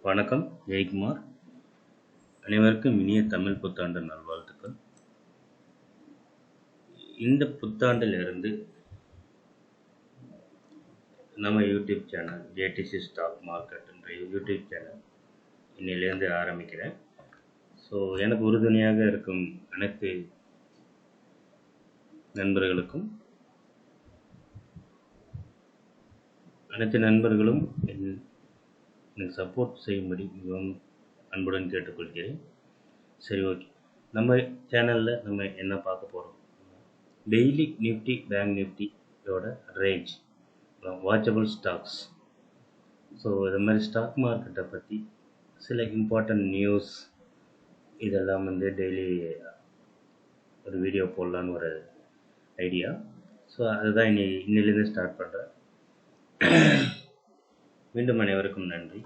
வணக்கம் ஜெயக்குமார். அனைவருக்கும் இனிய தமிழ் புத்தாண்டு நல்வாழ்த்துக்கள். இந்த புத்தாண்டிலிருந்து நம்ம YouTube channel JDC stock market என்ற யூடியூப் சேனல் இன்னிலேருந்து ஆரம்பிக்கிறேன். ஸோ எனக்கு உறுதுணையாக இருக்கும் அனைத்து நண்பர்களும் எனக்கு சப்போர்ட் செய்யும்படி மிகவும் அன்புடன் கேட்டுக்கொள்கிறேன். சரி, ஓகே. நம்ம சேனலில் நம்ம என்ன பார்க்க போகிறோம், டெய்லி நிஃப்டி பேங்க் நிஃப்டியோட ரேஞ்ச், வாட்சபிள் ஸ்டாக்ஸ். ஸோ இது மாதிரி ஸ்டாக் மார்க்கெட்டை பற்றி சில இம்பார்ட்டன்ட் நியூஸ் இதெல்லாம் டெய்லி ஒரு வீடியோ போடலான்னு ஒரு ஐடியா. ஸோ அதுதான் இன்னிலேருந்து ஸ்டார்ட் பண்ணுறேன். மீண்டும் அனைவருக்கும் நன்றி.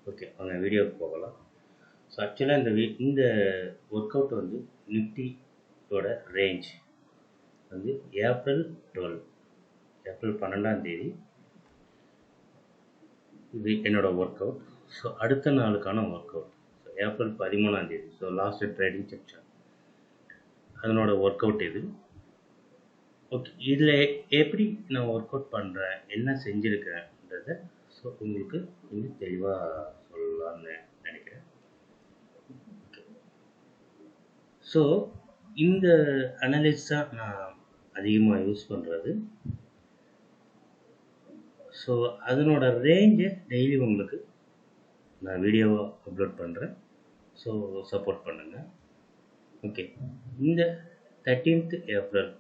ஓகே, அவங்க வீடியோவுக்கு போகலாம். ஸோ ஆக்சுவலாக இந்த ஒர்க் அவுட் நிஃப்டியோட ரேஞ்ச் ஏப்ரல் 12ஆம் தேதி இது என்னோட ஒர்க் அவுட். ஸோ அடுத்த நாளுக்கான ஒர்க் அவுட் ஸோ ஏப்ரல் 13ஆம் தேதி, ஸோ லாஸ்ட் ட்ரேடிங் செக்ஷன், அதனோட ஒர்க் அவுட் இது. ஓகே, இதில் எப்படி நான் ஒர்க் அவுட் பண்ணுறேன், என்ன செஞ்சுருக்கேன்றதை ஸோ உங்களுக்கு இன்னும் தெளிவாக சொல்லலாம்னு நினைக்கிறேன். ஓகே, ஸோ இந்த அனலிஸ்ட் தான் நான் அதிகமாக யூஸ் பண்ணுறது. ஸோ அதனோட ரேஞ்சை டெய்லி உங்களுக்கு நான் வீடியோவாக அப்லோட் பண்ணுறேன். ஸோ சப்போர்ட் பண்ணுங்கள். ஓகே, இந்த 13th ஏப்ரல்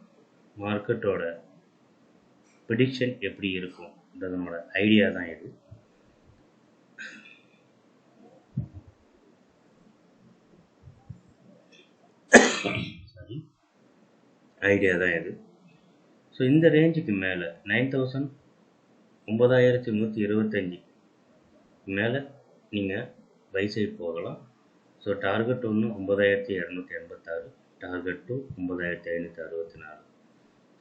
மார்க்கெட்டோட ப்ரெடிக்ஷன் எப்படி இருக்கும்ன்றதனோட ஐடியா தான் இது. ஸோ இந்த ரேஞ்சுக்கு மேலே 9125 மேலே நீங்கள் பை சைட் போகலாம். So target 9286, target 9564.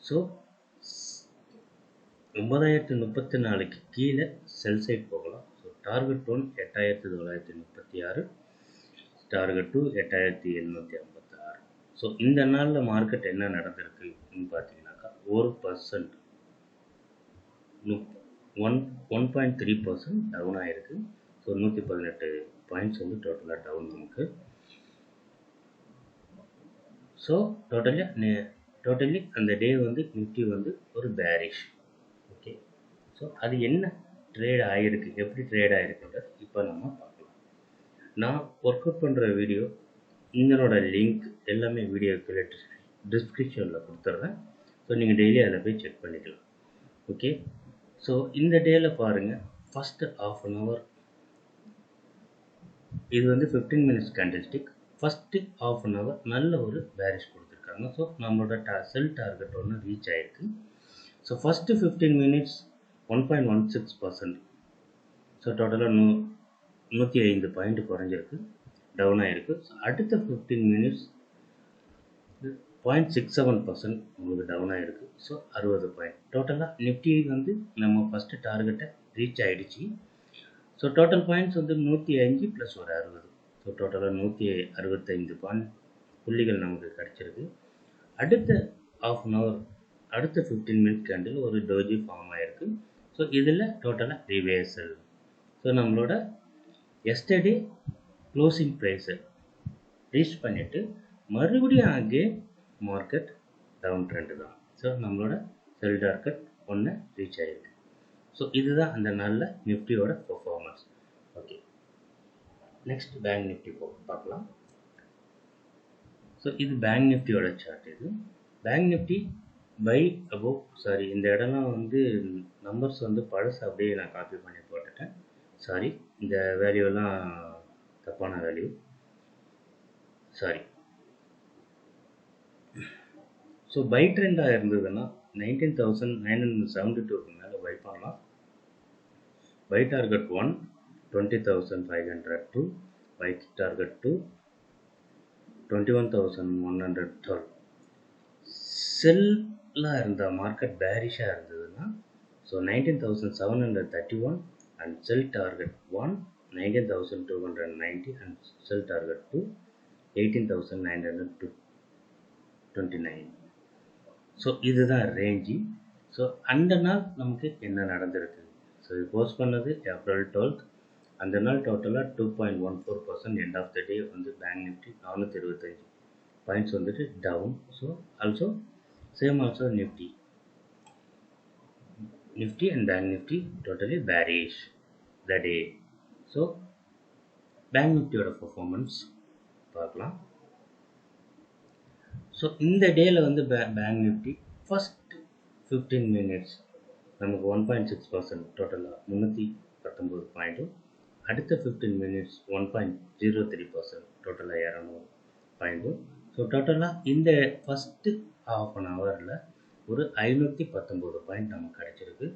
ஸோ 9034க்கு கீழே செல் சைட் போகலாம். So target 8936, target 8756. ஸோ இந்த நாளில் மார்க்கெட் என்ன நடந்திருக்குன்னு பார்த்தீங்கன்னாக்கா 1% 1.3% டவுன் ஆகிருக்கு. ஸோ 118 பாயிண்ட்ஸ் டோட்டலாக டவுன் நமக்கு. ஸோ டோட்டலி அந்த டே நிஃப்டி ஒரு பேரிஷ். ஓகே, ஸோ அது என்ன ட்ரேட் ஆகிருக்கு, எப்படி ட்ரேட் ஆகிருக்குன்றது இப்போ நம்ம பார்க்கலாம். நான் ஒர்க் அவுட் பண்ணுற வீடியோ இதனோட லிங்க் எல்லாமே வீடியோ கீழே டிஸ்கிரிப்ஷனில் கொடுத்துட்றேன். ஸோ நீங்கள் டெய்லி அதில் போய் செக் பண்ணிக்கலாம். ஓகே, ஸோ இந்த டேயில் பாருங்கள், ஃபஸ்ட்டு ½ an hour இது 15 minutes candlestick. First ½ an hour நல்ல ஒரு பேரிஷ் கொடுத்துருக்காங்க. ஸோ நம்மளோட செல் டார்கெட் ரீச் ஆகிருக்கு. So first 15 minutes 1.16%. ஸோ டோட்டலாக 105 பாயிண்ட் குறைஞ்சிருக்கு, டவுன் ஆகிருக்கு. ஸோ அடுத்த 15 minutes 0.67% உங்களுக்கு டவுன் ஆகிருக்கு. So 60 point. டோட்டலாக நிஃப்டி நம்ம ஃபஸ்ட்டு டார்கெட்டை ரீச் ஆகிடுச்சு. ஸோ டோட்டல் பாயிண்ட்ஸ் 105 + ஒரு 60. ஸோ டோட்டலாக 165 புள்ளிகள் நமக்கு கிடச்சிருக்கு. அடுத்த ½ an hour, அடுத்த 15 minute கேண்டில் ஒரு டோஜி ஃபார்ம் ஆகிருக்கு. ஸோ இதில் டோட்டலாக ரிவேர்சல். ஸோ நம்மளோட எஸ்டர்டே க்ளோசிங் ப்ரைஸை ரீச் பண்ணிவிட்டு மறுபடியும் அங்கே மார்க்கெட் டவுன் ட்ரெண்டு தான். ஸோ நம்மளோட செல் டார்கெட் ரீச் ஆகிருக்கு. ஸோ இதுதான் அந்த நாளில் நிஃப்டியோட performance. Okay, next bank Nifty பார்க்கலாம். ஸோ இது பேங்க் நிஃப்டியோட சார்ட். இது bank Nifty by above, sorry இந்த இடம்லாம் நம்பர்ஸ் பழசு அப்படியே நான் காப்பி பண்ணி போட்டுட்டேன். சாரி, இந்த வேல்யூலாம் தப்பான வேல்யூ, சாரி. ஸோ பை ட்ரெண்டாக இருந்ததுன்னா 19,972க்கு மேலே பை பண்ணலாம். By target 1 20,502, by target 2 21,112. செல்லாக இருந்தால் மார்க்கெட் பேரிஷாக இருந்ததுன்னா so 19,731 and sell target 1 19,290 and sell target to 18,929. So இதுதான் ரேஞ்சு. ஸோ அந்த நாள் நமக்கு என்ன நடந்திருக்கு? ஸோ இது போஸ்ட் பண்ணது April 12th. அந்த நாள் டோட்டலாக 2.14% எண்ட் ஆஃப் த டே வந்து பேங்க் நிஃப்டி 425 பாயிண்ட்ஸ் வந்துட்டு down. So also same also Nifty and bank Nifty totally bearish the day. So bank நிஃப்டியோட பர்ஃபார்மன்ஸ் பார்க்கலாம். ஸோ இந்த டேயில் வந்து பேங்க் நிஃப்டி ஃபஸ்ட் 15 மினிட்ஸ் நமக்கு 1.6% டோட்டலாக 319 பாயிண்ட்டும், அடுத்த 15 மினிட்ஸ் 1.03% டோட்டலாக 200 பாயிண்ட்டும். ஸோ டோட்டலாக இந்த ஃபஸ்ட்டு ½ அன் ஹவரில் ஒரு 519 பாயிண்ட் நமக்கு கிடச்சிருக்கு.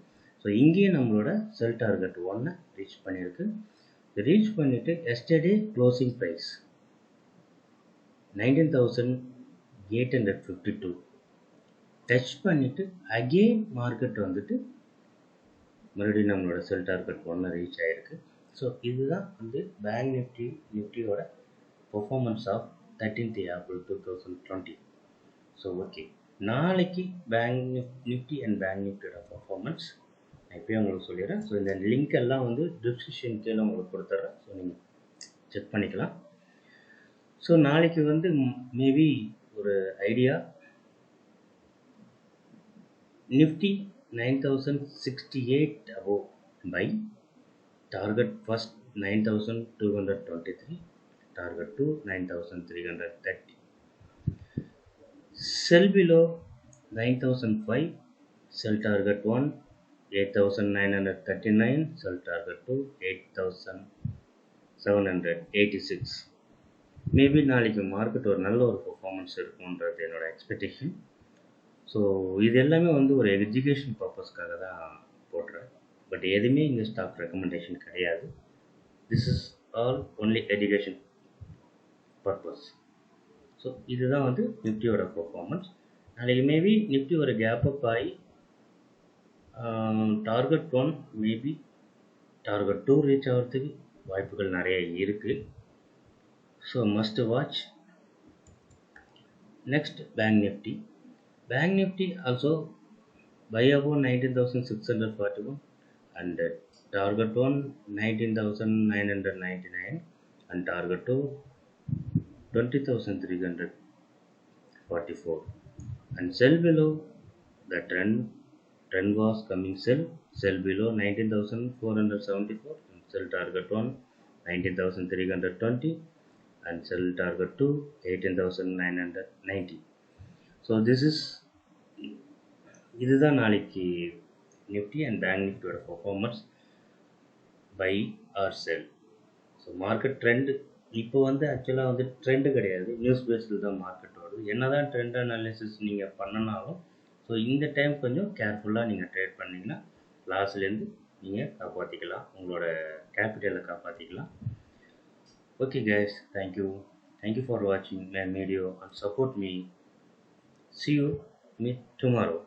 ஸோ இங்கேயும் நம்மளோட செல் டார்கெட் 1 ரீச் பண்ணியிருக்கு. ரீச் பண்ணிவிட்டு எஸ்டர்டே க்ளோசிங் ப்ரைஸ் 19,852 டச் பண்ணிவிட்டு அகெயின் மார்க்கெட் வந்துட்டு மறுபடியும் நம்மளோட செல் டார்கெட் 1 ரீச் ஆகிருக்கு. ஸோ இதுதான் வந்து பேங்க் நிஃப்டியோட performance of 13th April 2020. So okay, நாளைக்கு பேங்க் நிஃப்டி அண்ட் பேங்க் நிஃப்டியோட பர்ஃபார்மன்ஸ் நான் இப்போயே உங்களுக்கு சொல்லிடுறேன். ஸோ இந்த லிங்க் எல்லாம் வந்து டிஸ்கிரிப்ஷன் கீழே உங்களுக்கு கொடுத்துட்றேன். ஸோ நீங்கள் செக் பண்ணிக்கலாம். ஸோ நாளைக்கு வந்து மேபி ஒரு idea, Nifty 9,068 above buy, target first 9,223, target 2 9,330, sell below 9,005, sell target 1 8,939, sell target 2 8,786. Maybe நாளைக்கு மார்க்கெட் ஒரு நல்ல ஒரு பர்ஃபார்மன்ஸ் இருக்குன்றது என்னோட எக்ஸ்பெக்டேஷன். ஸோ இது எல்லாமே வந்து ஒரு எஜுகேஷன் பர்பஸ்க்காக தான் போடுறேன். பட் எதுவுமே இங்கே ஸ்டாக் ரெக்கமெண்டேஷன் கிடையாது. This is all only education purpose. So இதுதான் வந்து நிஃப்டியோட பர்ஃபார்மன்ஸ். நாளைக்கு மேபி நிஃப்டி ஒரு கேப் அப் ஆகி டார்கெட் 1 மேபி டார்கெட் 2 ரீச் ஆகிறதுக்கு வாய்ப்புகள் நிறைய இருக்குது. So must watch. Next bank Nifty. Bank Nifty also buy above 19,641 and target 1 19,999 and target 2 20,344 and sell below the trend was coming sell below 19,474 and sell target 1 19,320 and sell target 2 18,990. So இதுதான் நாளைக்கு Nifty and bank நிஃப்டியோட performance, buy or sell. So market trend இப்போ வந்து ஆக்சுவலாக வந்து trend கிடையாது, news பேஸில் தான் மார்க்கெட் வருது. என்ன தான் ட்ரெண்ட் அனாலிசிஸ் நீங்கள் பண்ணனாலும் ஸோ இந்த டைம் கொஞ்சம் கேர்ஃபுல்லாக நீங்கள் ட்ரேட் பண்ணிங்கன்னா லாஸ்லேருந்து நீங்கள் காப்பாற்றிக்கலாம், உங்களோட கேபிட்டலை காப்பாற்றிக்கலாம். ஓகே கைஸ், தேங்க்யூ ஃபார் வாட்சிங் my video and support me. See you tomorrow.